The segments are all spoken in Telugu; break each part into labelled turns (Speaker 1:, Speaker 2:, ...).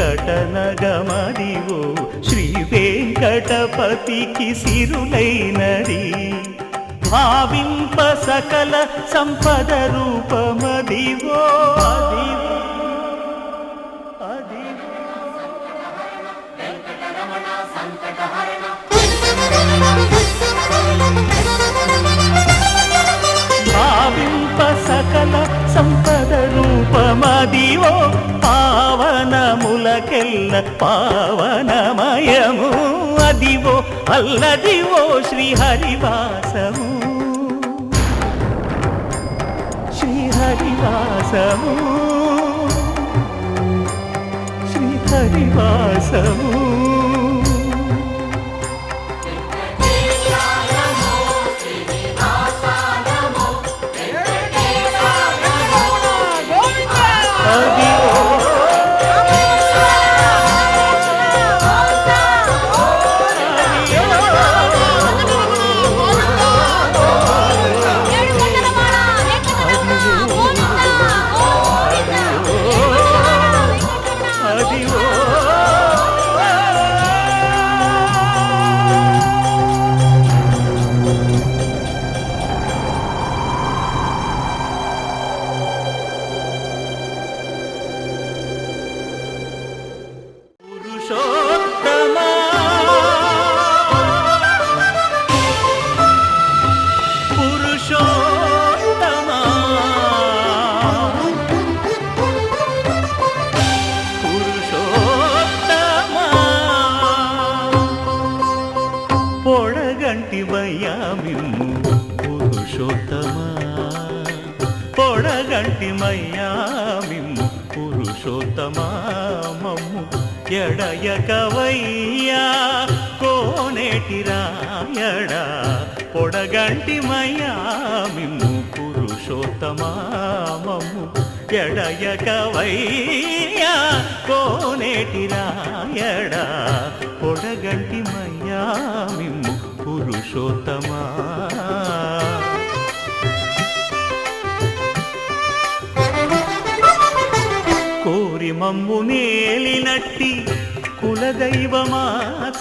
Speaker 1: వెంకటనగమదివో శ్రీ వెంకటపతికి సిరులైనది భావింప సకల సంపద రూపమదివో భావింప సకల సంపద రూపమదివో పావనములకెల్ల పావనమయము అదివో అల్లదివో శ్రీహరివాసము శ్రీహరివాసము శ్రీహరివాసము పొడగంటిమయ్యామిమ్ము పురుషోత్తమా మమ్ము ఎడయకవయ్యా కోనేటి రాయడా పొడగంటిమయ్యామిమ్ము పురుషోత్తమా మమ్ము ఎడయకవయ్యా కోనేటి రాయడా పొడగంటిమయ్యామిమ్ము పురుషోత్తమా కోరి మమ్ము నేలినట్టి కులదైవమా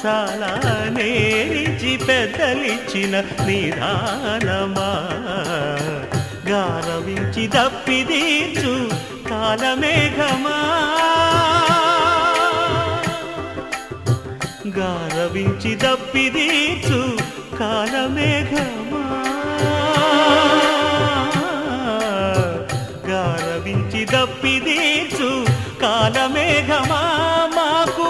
Speaker 1: చాలా నేలిచి పెద్దలిచ్చిన నిదానమా గారవించి దప్పిదీర్చు కాలమేఘమా గారవించి దప్పిదీర్చు కాలమేఘమా గారవించి దప్పిదీర్చు కాలమేఘమా మాకు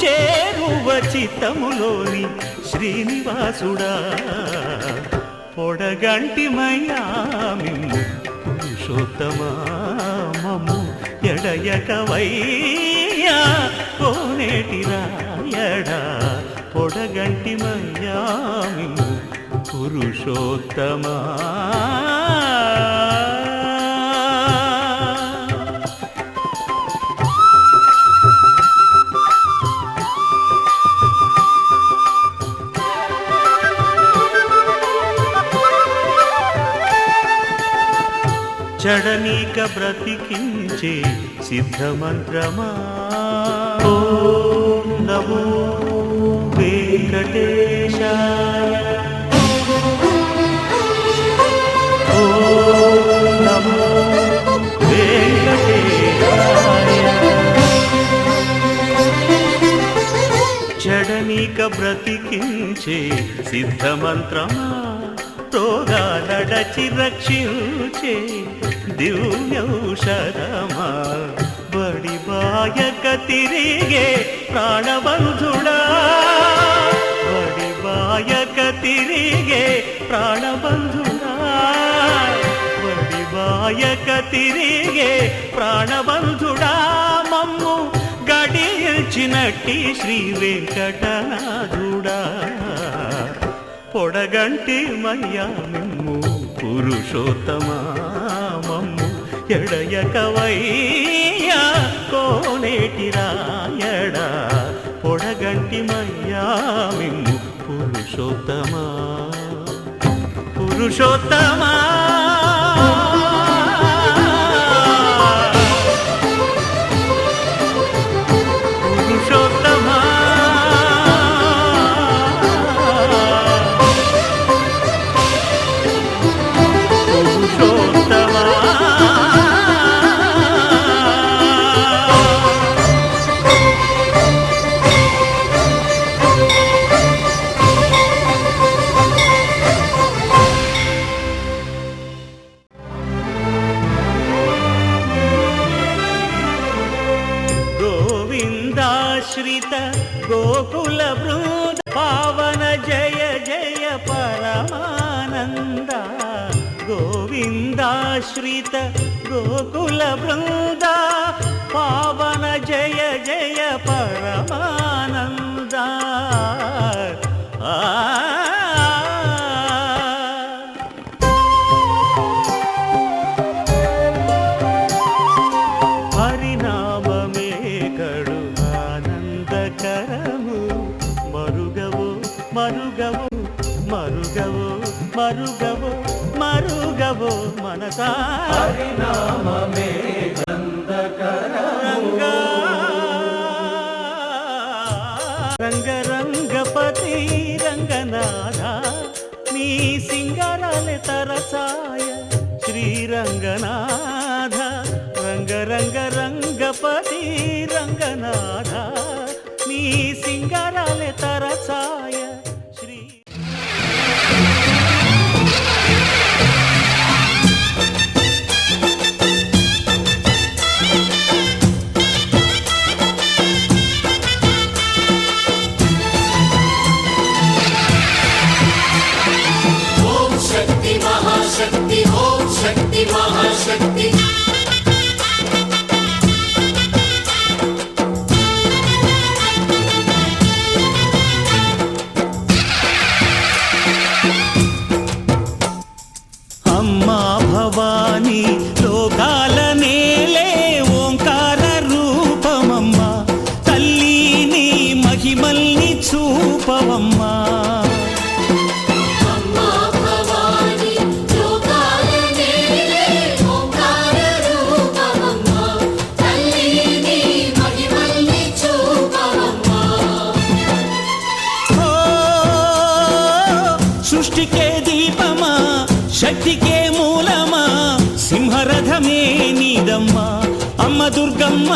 Speaker 1: చేరువ చిత్తములోని శ్రీనివాసుడా పొడగంటిమయ్యామిమ్ము పురుషోత్తమా మమ్ము ఎడయకవయ్యా కోనేటి రాయడా పొడగంటిమయ్యామిమ్ము పురుషోత్తమా చడనీక బ్రతికించే సిద్ధమంత్రమా ఓం నమో వెంకటేశాయ ఓం నమో వెంకటేశాయ చడనీక బ్రతికించే సిద్ధమంత్రమా రోగాలడచి రక్షించే దివ్యౌషధమా బడిబాయక తిరిగే ప్రాణబంధుడా బడిబాయక తిరిగే ప్రాణబంధుడా బడిబాయక తిరిగే ప్రాణబంధుడా మమ్ము గడిచినట్టి శ్రీ వెంకటనాథుడా పొడగంటిమయ్యామిమ్ము పురుషోత్తమా మమ్ము ఎడయకవయ్యా కోనేటి రాయడా పొడగంటిమయ్యామిమ్ము పురుషోత్తమా పురుషోత్తమా జయ జయ పరమానంద గోవిందాశ్రిత గోకుల బృంద పావన జయ జయ పరమానంద హరినామమే కడు ఆనందకరము మరుగవు మరుగవు మరుగవు మరుగవు మరుగవు మనసా
Speaker 2: హరినామమే నందకరము
Speaker 1: రంగ రంగపతి రంగనాథ నీ సింగరాలే తరసాయ శ్రీరంగనాథ రంగ రంగ రంగపతి రంగనాథ నీ సింగరాలే తరసాయ శ్రీ
Speaker 3: महाशक्ति ओम शक्ति महाशक्ति
Speaker 1: अम्मा भवानी लोकाल नेले ओंकार रूपमम्मा तल्ली नी महिमल्नि चूपवम्मा సృష్టికే దీపమా శక్తికే మూలమా సింహరథమే నీదమ్మా అమ్మ దుర్గమ్మ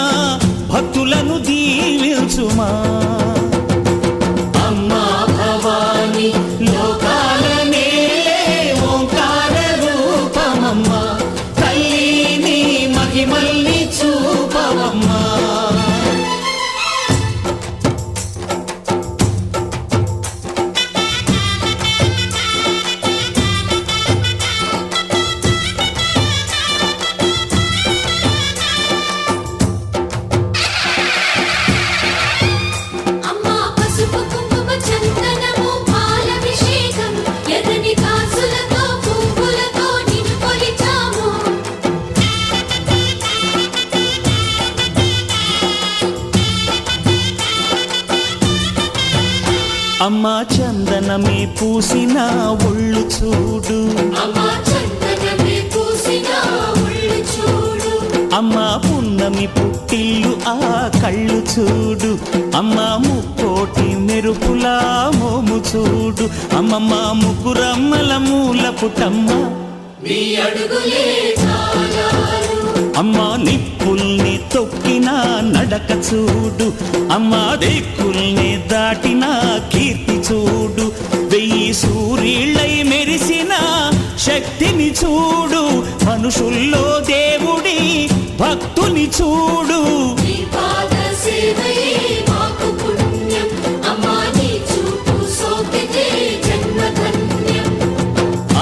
Speaker 1: భక్తులను దీవించుమా అమ్మా భవాని లోకాల నేలే ఓంకార రూపమమ్మ తల్లిని మహిమల్ని చూపవమ్మా అమ్మా చందనమే పూసిన ఒళ్ళు చూడు అమ్మా పున్నమి పుట్టిల్లు ఆ కళ్ళు చూడు అమ్మా ముక్కోటి మెరుపులా మోము చూడు అమ్మమ్మ ముగ్గురమ్మల మూల పుట్టమ్మ అమ్మా నిప్పుల్ని తొక్కిన నడక చూడు అమ్మా దిక్కుల్ని దాటిన కీర్తి చూడు వెయ్యి సూర్యుళ్ళై మెరిసిన శక్తిని చూడు మనుషుల్లో దేవుడి భక్తుని చూడు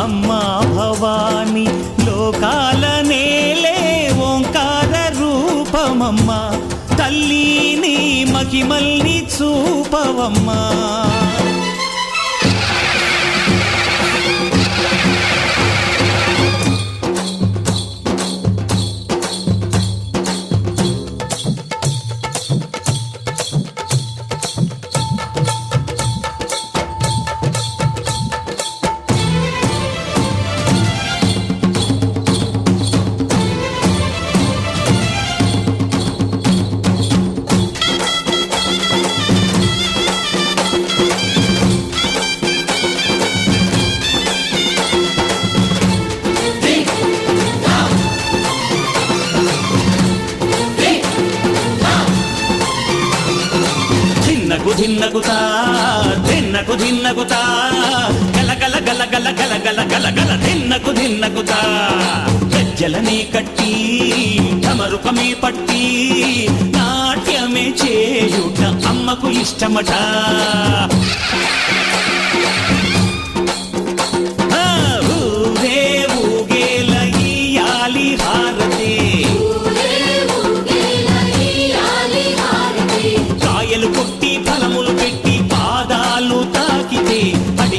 Speaker 1: అమ్మా భవాని లోకాల నేలే ఓంకార రూపమమ్మ తల్లిని మహిమల్ని చూపవమ్మా ధిన్నగుతా ధిన్నకు ధిన్నగుతా గల గల గల గల గల గల గల గల ధిన్నగుతా గజ్జలనే కట్టి ఢమరుకమే పట్టి నాట్యమే చేయుట అమ్మకు ఇష్టమట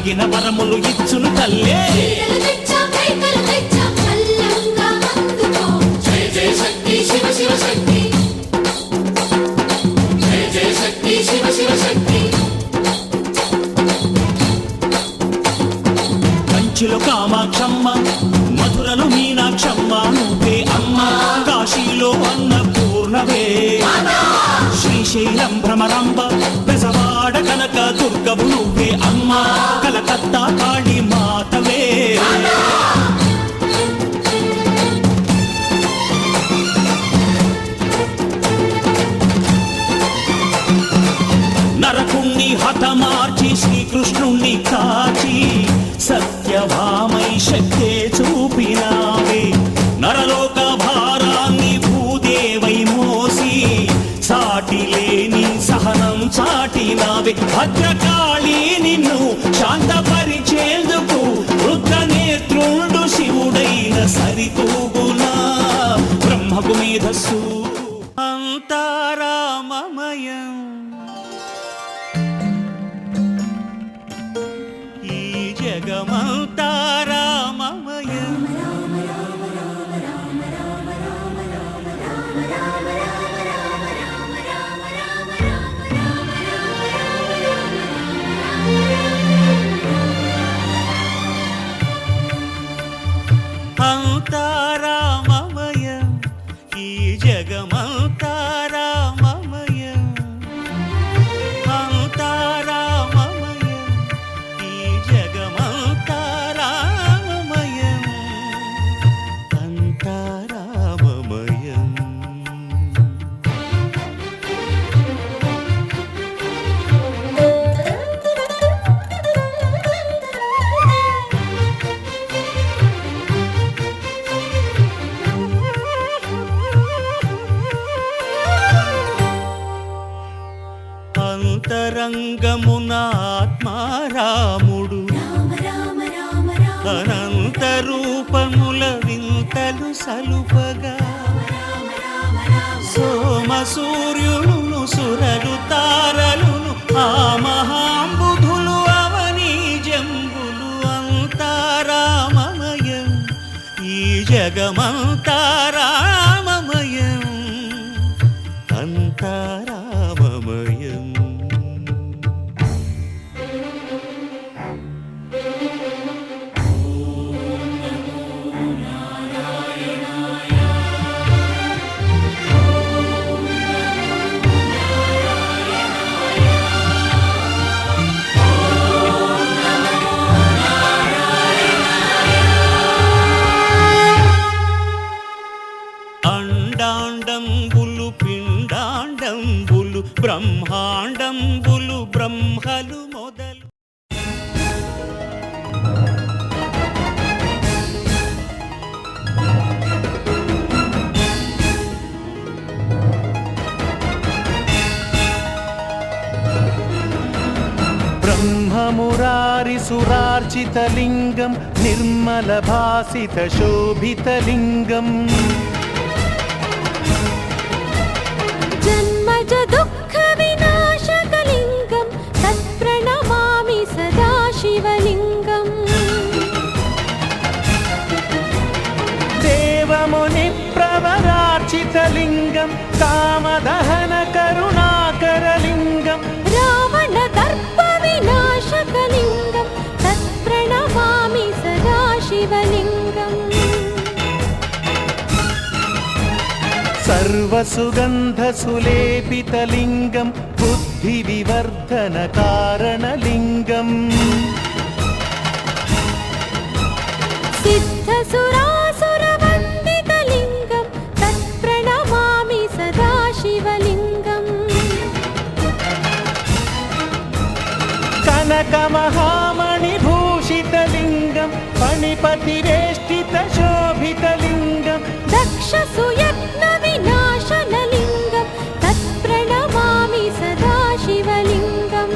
Speaker 1: అడిగిన వరములు ఇచ్చును తల్లే.
Speaker 3: చీరలు తెచ్చాం, రైకలు తెచ్చాం, చల్లంగా అందుకో. జయ జయ శక్తి శివ శివ శక్తి, జయ జయ శక్తి శివ శివ శక్తి.
Speaker 1: కంచిలో కామాక్షమ్మ, మధురలో మీనాక్షమ్మ నువ్వే అమ్మ. కాశీలో అన్నపూర్ణవే, శ్రీశైలం భ్రమరాంబ, బెజవాడ కనక దుర్గవు నువ్వే అమ్మ. కలకత్తా కాళీ మాతవే. నరకుణ్ణి హతమార్చి శ్రీకృష్ణుణ్ణి కాచి సత్యభామై శక్తే చూపినావే. నరలోక భారాన్ని భూదేవై మోసి సాటి లేని సహనం చాటినావే. భద్రకాళి నిన్ను శాంతపరిచేందుకు రుద్రనేత్రుండు శివుడైన సరితూగునా. బ్రహ్మకు మేధస్సు అంతారామమయం, ఈ జగమంతా రామమయం. అంతా రామమయం, ఈ జగమంతా రామమయం. అంతా రామమయం, ఈ జగమంతా రామమయం. అంతా రామమయం. అంతరంగమున ఆత్మారాముడు, అనంత రూపముల వింతలు సలుపగా. సోమ సూర్యులను సురలు తారలును ఆ మహాంబుధులు అవనీ జంబులు. అంతారామమయం, ఈ జగమంతా రామమయం. అంతారామమయం. అండాండంబులు పిండాండంబులు బ్రహ్మాండంబులు బ్రహ్మలు మొదలు.
Speaker 2: బ్రహ్మమురారి సురార్చితలింగం, నిర్మల భాసిత శోభితలింగం.
Speaker 4: జన్మజ దుఃఖ వినాశకలింగం, తత్ప్రణమామి సదా శివలింగం.
Speaker 2: దేవముని ప్రవరార్చితలింగం, కామదహన కరుణాకరలింగం.
Speaker 4: రావణ దర్ప వినాశకలింగం, తత్ప్రణమామి సదా శివలింగం.
Speaker 2: సర్వసుగంధ సులేపితలింగం, బుద్ధి వివర్ధన కారణలింగం.
Speaker 4: సిద్ధ సురాసుర వందితలింగం, తత్ప్రణమామి సదా శివలింగం.
Speaker 2: కనక మహామణి భూషితలింగం, ఫణిపతి వేష్టిత శోభితలింగం.
Speaker 4: దక్ష సుయత్న వినాశనలింగం, తత్ప్రణమామి సదా శివలింగం.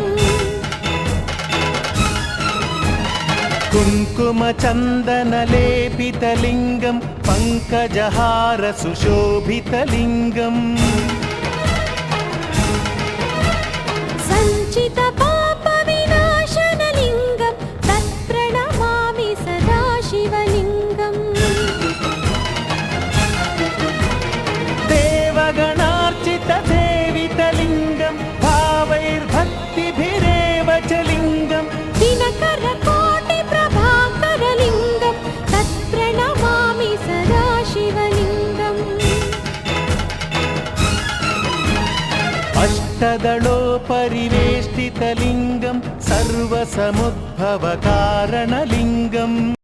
Speaker 2: కుంకుమ చందన లేపితలింగం, పంకజహార సుశోభితలింగం.
Speaker 4: సంచిత పాప వినాశనలింగం,
Speaker 2: अष्टदलोपरिवेष्टितलिङ्गं सर्वसमुद्भवकारणलिङ्गम्